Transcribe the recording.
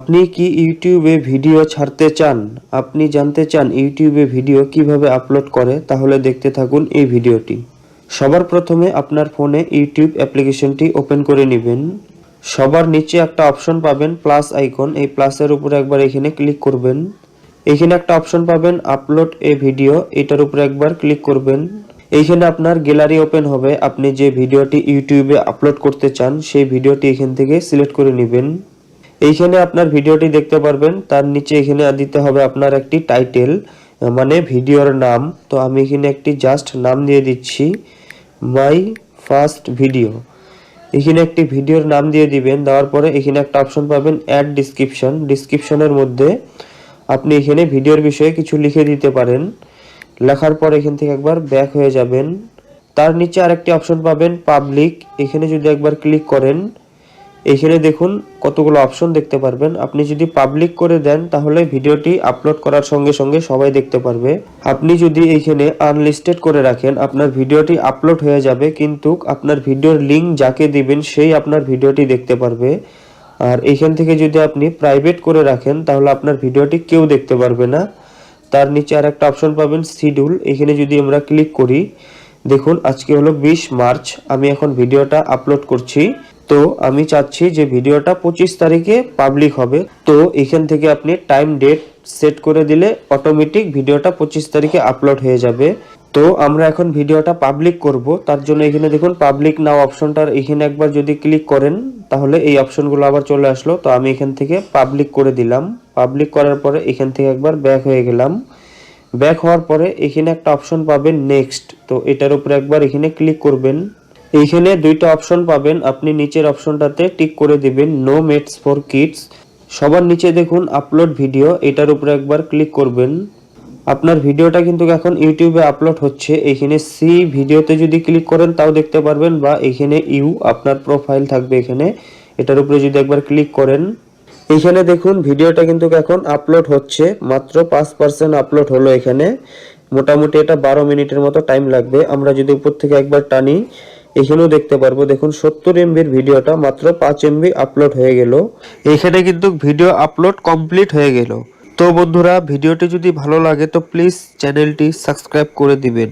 আপনি কি ইউটিউবে ভিডিও ছাড়তে চান? আপনি জানতে চান ইউটিউবে ভিডিও কিভাবে আপলোড করে? তাহলে দেখতে থাকুন এই ভিডিওটি। সবার প্রথমে আপনার ফোনে ইউটিউব অ্যাপ্লিকেশনটি ওপেন করে নেবেন। সবার নিচে একটা অপশন পাবেন প্লাস আইকন, এই প্লাসের উপরে একবার এখানে ক্লিক করবেন। এখানে একটা অপশন পাবেন আপলোড এ ভিডিও, এটার উপরে একবার ক্লিক করবেন। এইখানে আপনার গ্যালারি ওপেন হবে, আপনি যে ভিডিওটি ইউটিউবে আপলোড করতে চান সেই ভিডিওটি এখান থেকে সিলেক্ট করে নেবেন। এইখানে আপনার ভিডিওটি দেখতে পারবেন, তার নিচে এখানে দিতে হবে আপনার একটি টাইটেল, মানে ভিডিওর নাম। তো আমি এখানে একটি জাস্ট নাম দিয়ে দিচ্ছি, মাই ফার্স্ট ভিডিও। এখানে একটি ভিডিওর নাম দিয়ে দিবেন। দেওয়ার পরে এখানে একটা অপশন পাবেন অ্যাড ডিসক্রিপশন। ডিসক্রিপশনের মধ্যে আপনি এখানে ভিডিওর বিষয়ে কিছু লিখে দিতে পারেন। লেখার পর এখান থেকে একবার ব্যাক হয়ে যাবেন। তার নিচে আরেকটি অপশন পাবেন পাবলিক, এখানে যদি একবার ক্লিক করেন এখানে দেখুন কতগুলো অপশন দেখতে পারবেন। আপনি যদি পাবলিক করে দেন তাহলে ভিডিওটি আপলোড করার সঙ্গে সঙ্গে সবাই দেখতে পারবে। আপনি যদি এখানে আনলিস্টেড করে রাখেন আপনার ভিডিওটি আপলোড হয়ে যাবে, কিন্তু আপনার ভিডিওর লিঙ্ক যাকে দিবেন সেই আপনার ভিডিওটি দেখতে পারবে। আর এইখান থেকে যদি আপনি প্রাইভেট করে রাখেন তাহলে আপনার ভিডিওটি কেউ দেখতে পারবে না। তার নিচে আর একটা অপশন পাবেন শিডিউল, এখানে যদি আমরা ক্লিক করি দেখুন আজকে হলো 20 মার্চ, আমি এখন ভিডিওটা আপলোড করছি। তো আমি চাচ্ছি যে ভিডিওটা 25 তারিখে পাবলিক হবে। তো এখান থেকে আপনি টাইম ডেট সেট করে দিলে অটোমেটিক ভিডিওটা 25 তারিখে আপলোড হয়ে যাবে। তো আমরা এখন ভিডিওটা পাবলিক করব, তার জন্য এখানে দেখুন পাবলিক নাও অপশনটার এখানে একবার যদি ক্লিক করেন তাহলে এই অপশনগুলো আবার চলে আসলো। তো আমি এখান থেকে পাবলিক করে দিলাম। পাবলিক করার পরে এখান থেকে একবার ব্যাক হয়ে গেলাম। ব্যাক হওয়ার পরে এখানে একটা অপশন পাবেন নেক্সট, তো এটার উপরে একবার এখানে ক্লিক করবেন। এইখানে দুইটা অপশন পাবেন, আপনি নিচের অপশনটাতে টিক করে দিবেন নো মেটস ফর কিডস। সবার নিচে দেখুন আপলোড ভিডিও, এটার উপরে একবার ক্লিক করবেন। আপনার ভিডিওটা কিন্তু এখন ইউটিউবে আপলোড হচ্ছে। এখানে সি ভিডিওতে যদি ক্লিক করেন তাও দেখতে পারবেন, বা এখানে ইউ আপনার প্রোফাইল থাকবে এখানে, এটার উপরে যদি একবার ক্লিক করেন এখানে দেখুন ভিডিওটা কিন্তু এখন আপলোড হচ্ছে। মাত্র 5% আপলোড হলো এখানে। মোটামুটি এটা 12 মিনিটের মতো টাইম লাগবে। আমরা যদি উপর থেকে একবার টানি এখানেও দেখতে পারবো, দেখুন 70 এমবির ভিডিওটা মাত্র 5 এমবি আপলোড হয়ে গেল। এখানে কিন্তু ভিডিও আপলোড কমপ্লিট হয়ে গেল। তো বন্ধুরা ভিডিওটি যদি ভালো লাগে তো প্লিজ চ্যানেলটি সাবস্ক্রাইব করে দিবেন।